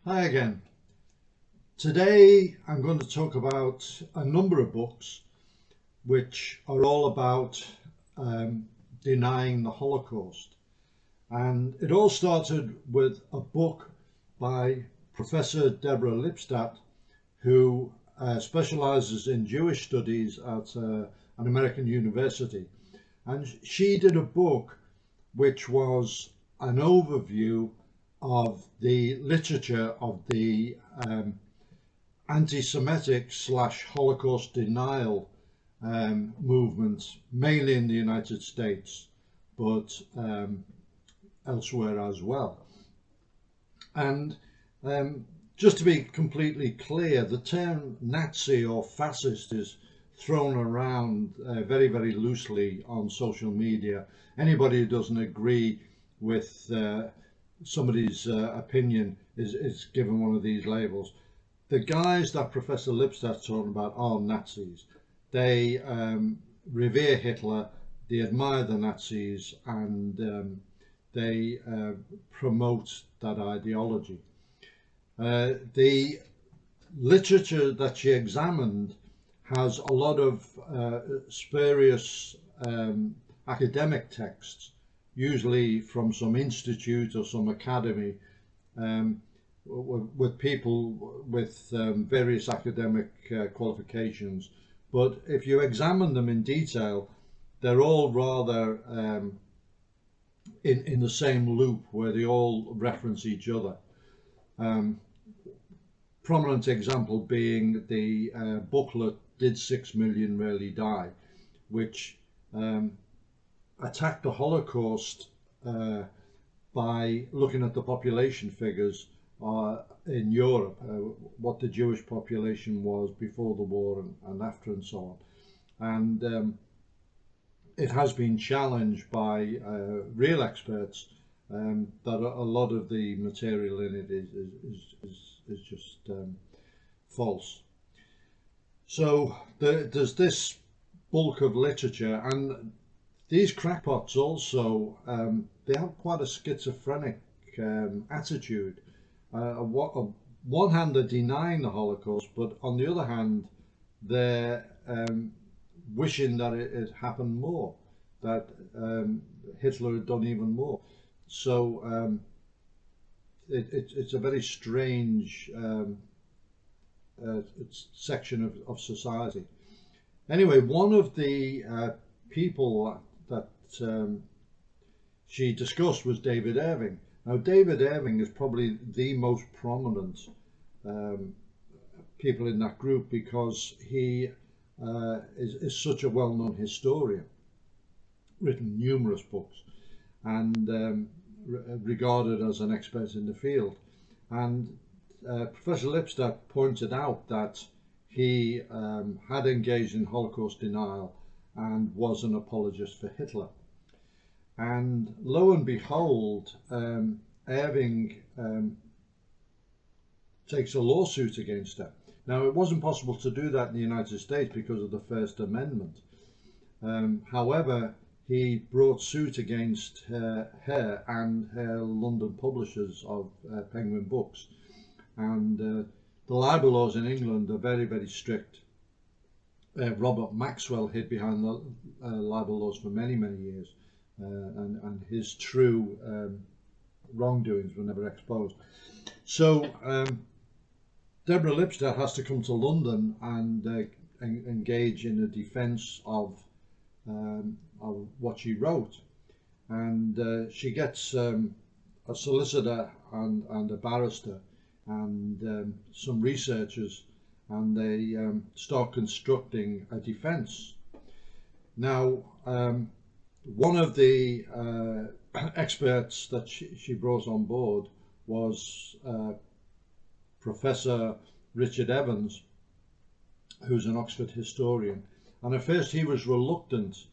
Hi again. Today I'm going to talk about a number of books which are all about um, denying the Holocaust. And it all started with a book by Professor Deborah Lipstadt, who specializes in Jewish studies at an American university. And she did a book which was an overview of the literature of the anti-Semitic slash Holocaust denial movement, mainly in the United States, but elsewhere as well. And just to be completely clear, the term Nazi or fascist is thrown around very, very loosely on social media. Anybody who doesn't agree with somebody's opinion is given one of these labels. The guys that Professor Lipstadt's talking about are Nazis. They revere Hitler, they admire the Nazis, and they promote that ideology. The literature that she examined has a lot of spurious academic texts, usually from some institute or some academy, with people with various academic qualifications. But if you examine them in detail, they're all rather in the same loop where they all reference each other. Prominent example being the booklet Did 6 Million Really Die, which attacked the Holocaust by looking at the population figures in Europe, what the Jewish population was before the war and after and so on. And it has been challenged by real experts that a lot of the material in it is just false. So there's this bulk of literature, and these crackpots also they have quite a schizophrenic attitude. On one hand, they're denying the Holocaust, but on the other hand, they're wishing that it had happened more, that Hitler had done even more. So it's a very strange section of society. Anyway, one of the people that she discussed was David Irving. Now, David Irving is probably the most prominent people in that group because he is such a well-known historian, written numerous books, and regarded as an expert in the field. And Professor Lipstadt pointed out that he had engaged in Holocaust denial and was an apologist for Hitler. And lo and behold, Irving takes a lawsuit against her. Now, it wasn't possible to do that in the United States because of the First Amendment. However, he brought suit against her and her London publishers of Penguin Books. And the libel laws in England are very, very strict. Robert Maxwell hid behind the libel laws for many, many years. And his true wrongdoings were never exposed. So Deborah Lipstadt has to come to London and engage in a defence of what she wrote, and she gets a solicitor and a barrister and some researchers, and they start constructing a defence. Now, one of the experts that she brought on board was Professor Richard Evans, who's an Oxford historian. And at first he was reluctant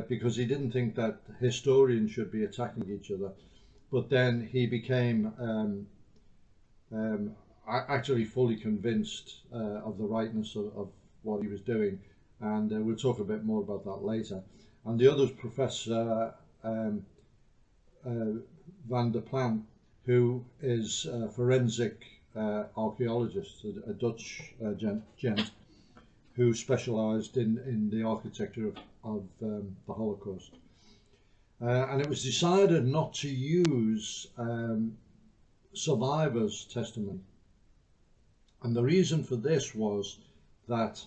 because he didn't think that historians should be attacking each other. But then he became actually fully convinced of the rightness of what he was doing. And we'll talk a bit more about that later. And the other is Professor Van der Plant, who is a forensic archaeologist, a Dutch gent who specialised in the architecture of the Holocaust. And it was decided not to use survivors' testimony. And the reason for this was that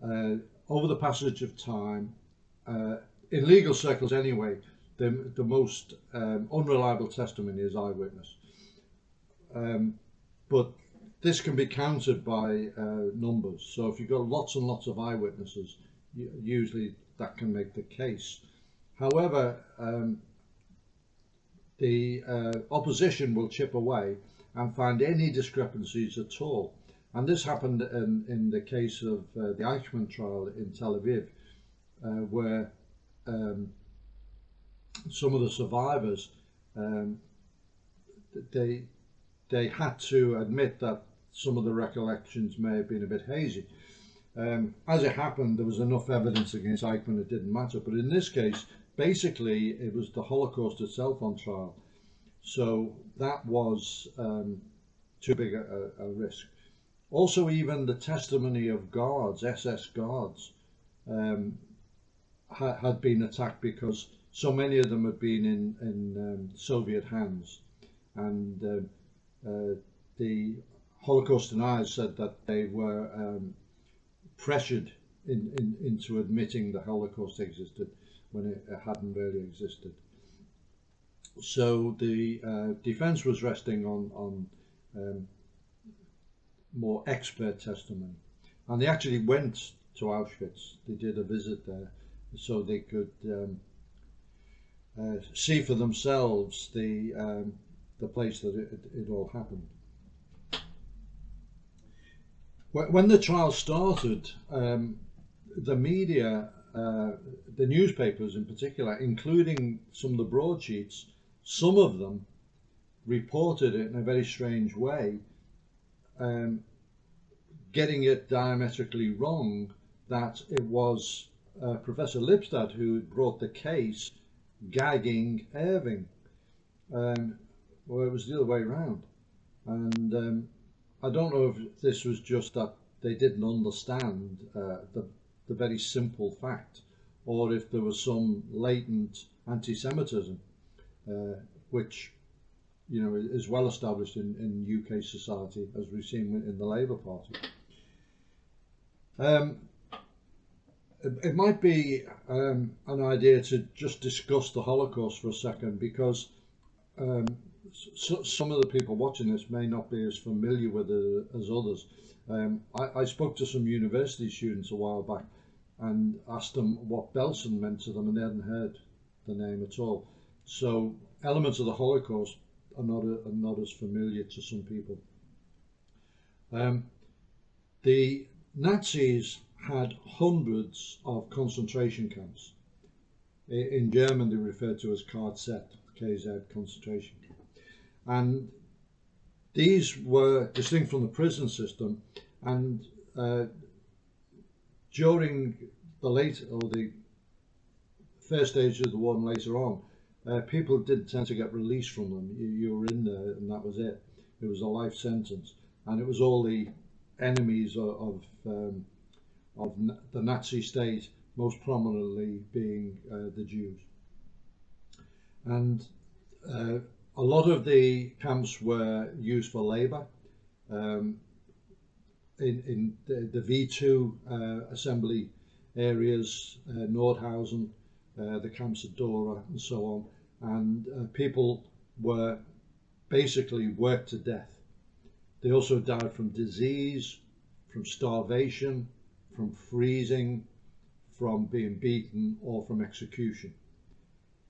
over the passage of time, in legal circles anyway, the most unreliable testimony is eyewitness. But this can be countered by numbers. So if you've got lots and lots of eyewitnesses, usually that can make the case. However, the opposition will chip away and find any discrepancies at all. And this happened in the case of the Eichmann trial in Tel Aviv, where some of the survivors, they had to admit that some of the recollections may have been a bit hazy. As it happened, there was enough evidence against Eichmann, it didn't matter. But in this case, basically, it was the Holocaust itself on trial. So that was too big a risk. Also, even the testimony of guards, SS guards, had been attacked because so many of them had been in Soviet hands. And the Holocaust deniers said that they were pressured into admitting the Holocaust existed when it hadn't really existed. So the defense was resting on more expert testimony. And they actually went to Auschwitz. They did a visit there so they could see for themselves the place that it all happened. When the trial started, the media, the newspapers in particular, including some of the broadsheets, some of them reported it in a very strange way, getting it diametrically wrong, that it was Professor Lipstadt who brought the case gagging Irving. Well, it was the other way around. And I don't know if this was just that they didn't understand the very simple fact, or if there was some latent anti-Semitism, which, you know, is well established in UK society, as we've seen in the Labour Party. It might be an idea to just discuss the Holocaust for a second, because some of the people watching this may not be as familiar with it as others. I spoke to some university students a while back and asked them what Belsen meant to them, and they hadn't heard the name at all. So elements of the Holocaust are not as familiar to some people. The Nazis had hundreds of concentration camps. In German, they referred to as KZ, concentration camp. And these were distinct from the prison system, and during the first stage of the war and later on, people did tend to get released from them. You were in there and that was it. It was a life sentence, and it was all the enemies of the Nazi state, most prominently being the Jews. And a lot of the camps were used for labour. In the V2 assembly areas, Nordhausen, the camps at Dora and so on, and people were basically worked to death. They also died from disease, from starvation, from freezing, from being beaten, or from execution.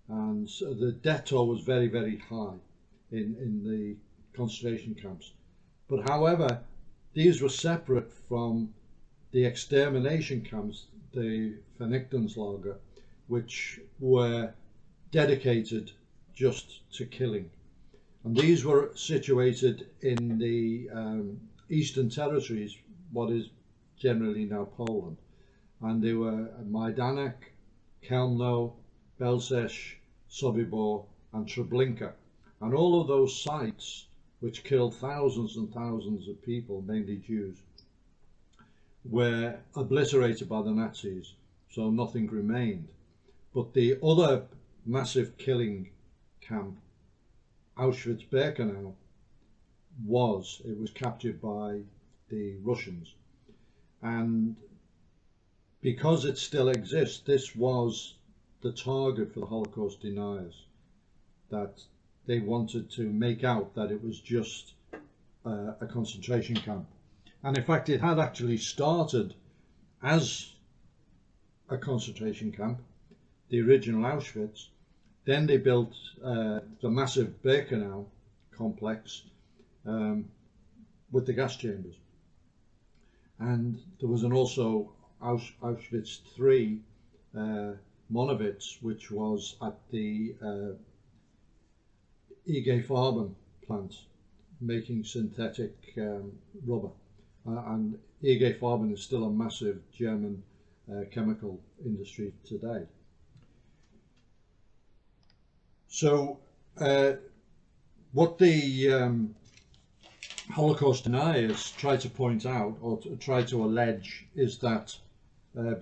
And so the death toll was very, very high in the concentration camps. But however, these were separate from the extermination camps, the Vernichtungslager, which were dedicated just to killing. And these were situated in the Eastern Territories, what is generally now Poland. And they were Majdanek, Chełmno, Belzec, Sobibor and Treblinka. And all of those sites, which killed thousands and thousands of people, mainly Jews, were obliterated by the Nazis, so nothing remained. But the other massive killing camp, Auschwitz-Birkenau, it was captured by the Russians. And because it still exists, this was the target for the Holocaust deniers, that they wanted to make out that it was just a concentration camp. And in fact, it had actually started as a concentration camp, the original Auschwitz. Then they built the massive Birkenau complex with the gas chambers. And there was also Auschwitz III, Monowitz, which was at the IG Farben plant, making synthetic rubber. And IG Farben is still a massive German chemical industry today. So what the Holocaust deniers try to point out, or try to allege, is that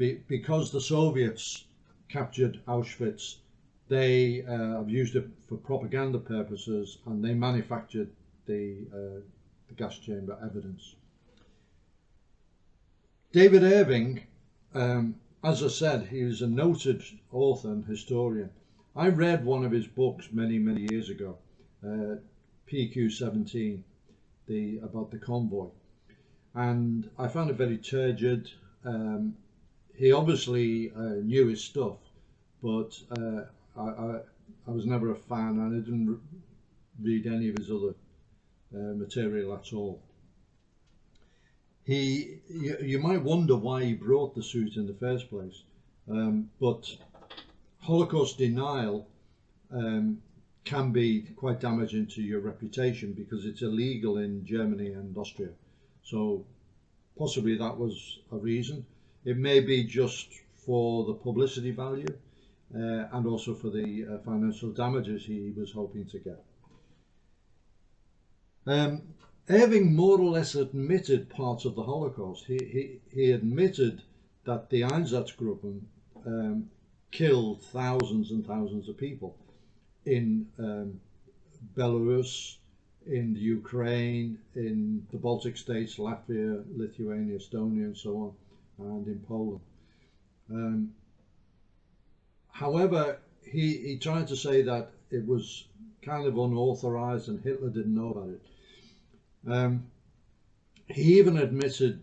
because the Soviets captured Auschwitz, they have used it for propaganda purposes, and they manufactured the gas chamber evidence. David Irving, as I said, he was a noted author and historian. I read one of his books many years ago, PQ-17, about the convoy, and I found it very turgid. He obviously knew his stuff, but I was never a fan, and I didn't read any of his other material at all. You might wonder why he brought the suit in the first place, but Holocaust denial can be quite damaging to your reputation because it's illegal in Germany and Austria. So possibly that was a reason. It may be just for the publicity value and also for the financial damages he was hoping to get. Irving more or less admitted parts of the Holocaust. He admitted that the Einsatzgruppen killed thousands and thousands of people in Belarus, in the Ukraine, in the Baltic states, Latvia, Lithuania, Estonia, and so on, and in Poland. However, he tried to say that it was kind of unauthorized and Hitler didn't know about it. He even admitted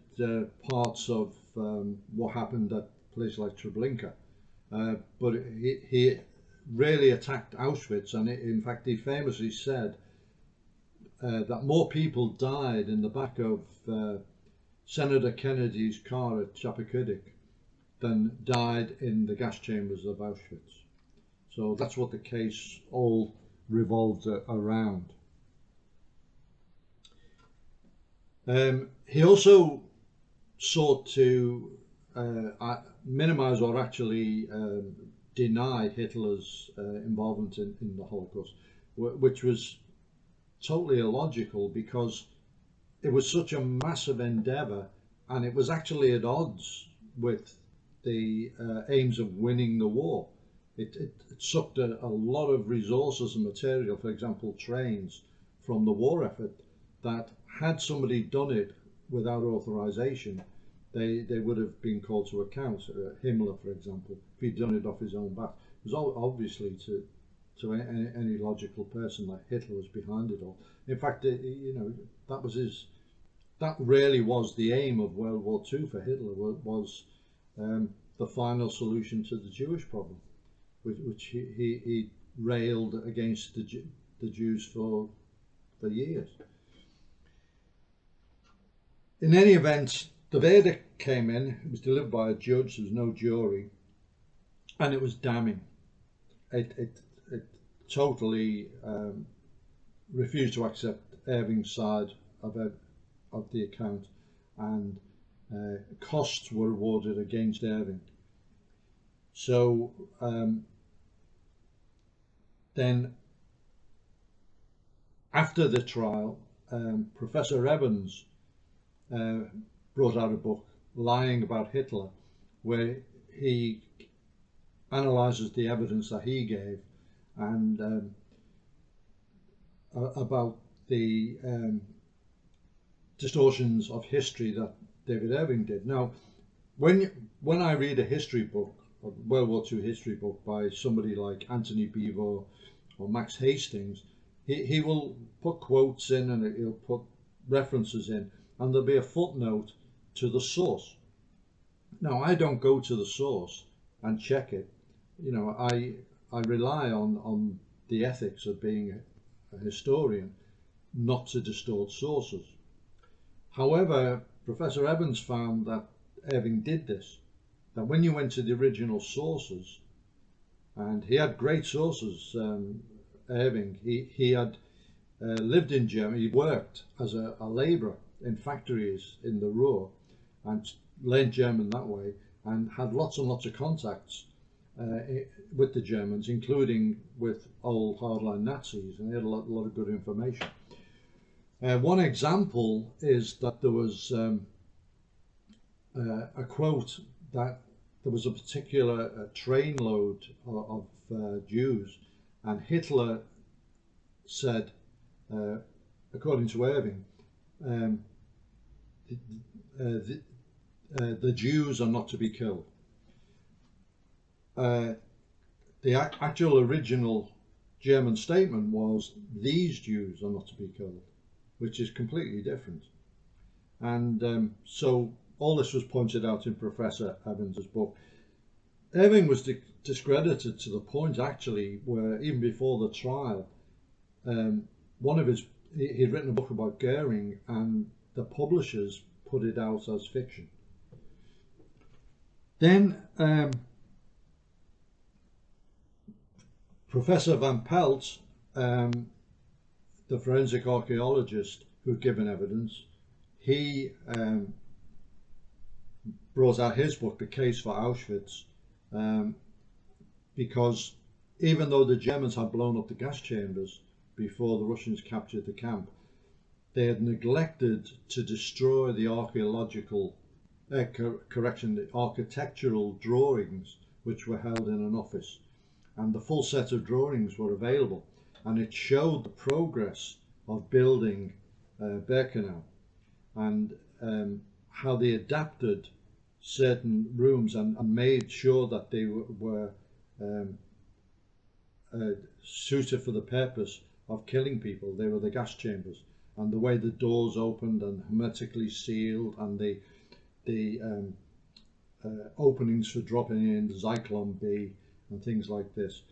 parts of what happened at places like Treblinka, but he really attacked Auschwitz, and in fact he famously said that more people died in the back of Senator Kennedy's car at Chappaquiddick than died in the gas chambers of Auschwitz. So that's what the case all revolved around. He also sought to minimize or actually deny Hitler's involvement in the Holocaust, which was totally illogical because it was such a massive endeavor and it was actually at odds with the aims of winning the war. It sucked a lot of resources and material, for example trains, from the war effort, that had somebody done it without authorization, they would have been called to account. Himmler, for example, if he'd done it off his own back. It was obviously to any logical person that Hitler was behind it all. In fact, that really was the aim of World War II for Hitler, was the final solution to the Jewish problem, which he railed against the Jews for years. In any event, the verdict came in. It was delivered by a judge. There was no jury, and it was damning. It totally refused to accept Irving's side of the account, and costs were awarded against Irving. So then After the trial, Professor Evans brought out a book, Lying About Hitler, where he analyzes the evidence that he gave and about the distortions of history that David Irving did. Now, when I read a history book, a World War II history book by somebody like Anthony Beevor or Max Hastings, he will put quotes in and he'll put references in, and there'll be a footnote to the source. Now, I don't go to the source and check it. You know, I rely on the ethics of being a historian, not to distort sources. However, Professor Evans found that Irving did this, that when you went to the original sources, and he had great sources, Irving, he had lived in Germany, he worked as a labourer in factories in the Ruhr and learned German that way, and had lots and lots of contacts with the Germans, including with old hardline Nazis, and he had a lot of good information. One example is that there was a quote that there was a particular trainload of Jews, and Hitler said, according to Irving, the Jews are not to be killed. The actual original German statement was, these Jews are not to be killed, which is completely different. And so all this was pointed out in Professor Evans's book. Irving was discredited to the point, actually, where even before the trial, he'd written a book about Goering, and the publishers put it out as fiction. Then Professor Van Pelt, the forensic archaeologist who'd given evidence, he brought out his book, The Case for Auschwitz, because even though the Germans had blown up the gas chambers before the Russians captured the camp, they had neglected to destroy the the architectural drawings which were held in an office. And the full set of drawings were available, and it showed the progress of building Birkenau, and how they adapted certain rooms and made sure that they were suited for the purpose of killing people. They were the gas chambers, and the way the doors opened and hermetically sealed, and the openings for dropping in Zyklon B and things like this,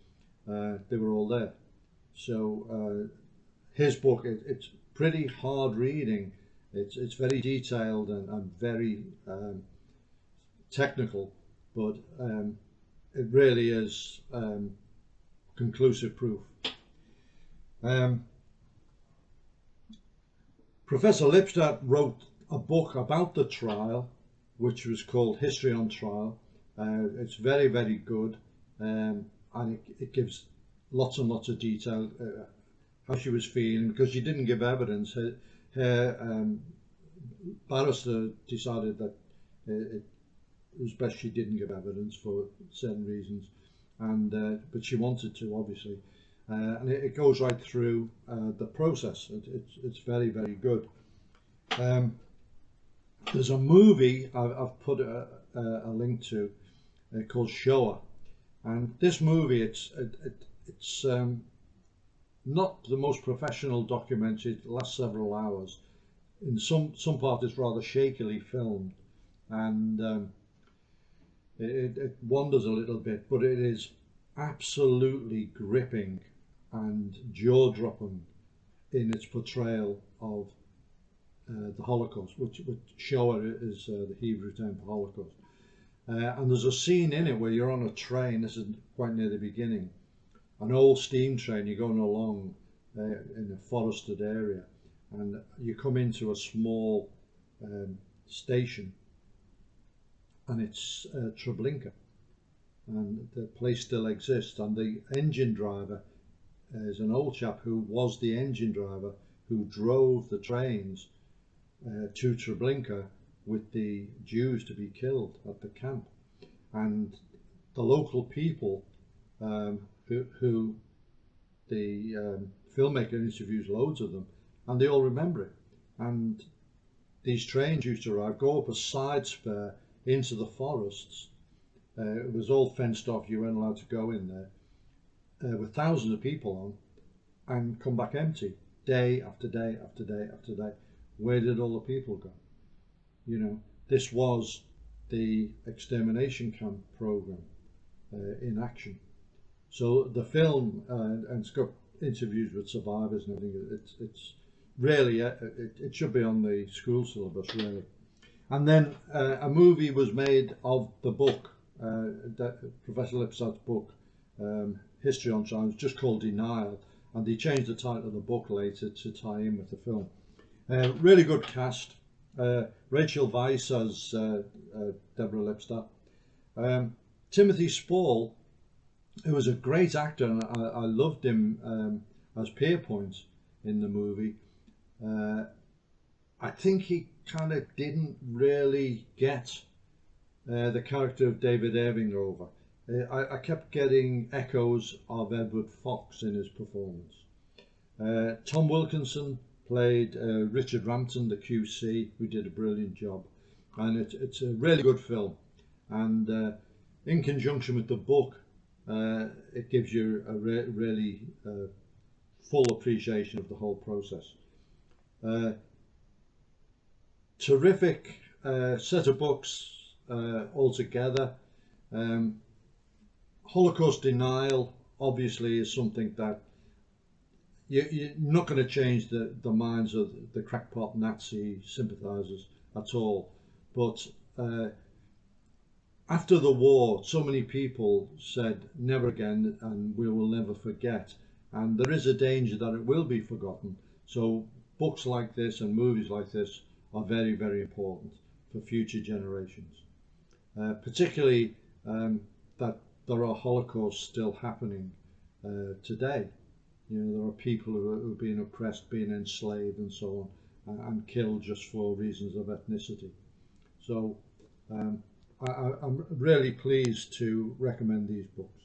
they were all there. So his book, it's pretty hard reading. It's very detailed and very technical, but it really is conclusive proof. Professor Lipstadt wrote a book about the trial, which was called History on Trial. It's very, very good, and it gives lots and lots of detail, how she was feeling, because she didn't give evidence. Her barrister decided that it was best she didn't give evidence for certain reasons, and but she wanted to, obviously, and it goes right through the process. It's very, very good. There's a movie I've put a link to called Shoah, and this movie, it's not the most professional documentary. It lasts several hours. In some part it's rather shakily filmed, and it wanders a little bit, but it is absolutely gripping and jaw-dropping in its portrayal of the Holocaust, which Shoah is the Hebrew term for Holocaust. And there's a scene in it where you're on a train. This is quite near the beginning, an old steam train. You're going along in a forested area, and you come into a small station, and it's Treblinka, and the place still exists, and the engine driver is an old chap who was the engine driver who drove the trains to Treblinka with the Jews to be killed at the camp. And the local people who the filmmaker interviews loads of them, and they all remember it. And these trains used to arrive, go up a side spur into the forests. It was all fenced off, you weren't allowed to go in there, with thousands of people on, and come back empty, day after day after day after day. Where did all the people go? You know, this was the extermination camp program in action. So the film, and it's got interviews with survivors and everything. It's really, it should be on the school syllabus, really. And then a movie was made of the book, Professor Lipstadt's book, History on Trial, just called Denial, and they changed the title of the book later to tie in with the film. Really good cast. Rachel Weisz as Deborah Lipstadt. Timothy Spall, who was a great actor, and I loved him as Pierpoint in the movie. I think he kind of didn't really get the character of David Irving over. I kept getting echoes of Edward Fox in his performance. Tom Wilkinson played Richard Rampton, the QC, who did a brilliant job. And it's a really good film. And in conjunction with the book, it gives you a really full appreciation of the whole process. Terrific set of books altogether. Holocaust denial obviously is something that you're not going to change the minds of the crackpot Nazi sympathisers at all. But after the war, so many people said never again, and we will never forget. And there is a danger that it will be forgotten. So books like this and movies like this are very, very important for future generations. Particularly that there are Holocausts still happening today. You know, there are people who are being oppressed, being enslaved and so on, and killed just for reasons of ethnicity. So I'm really pleased to recommend these books.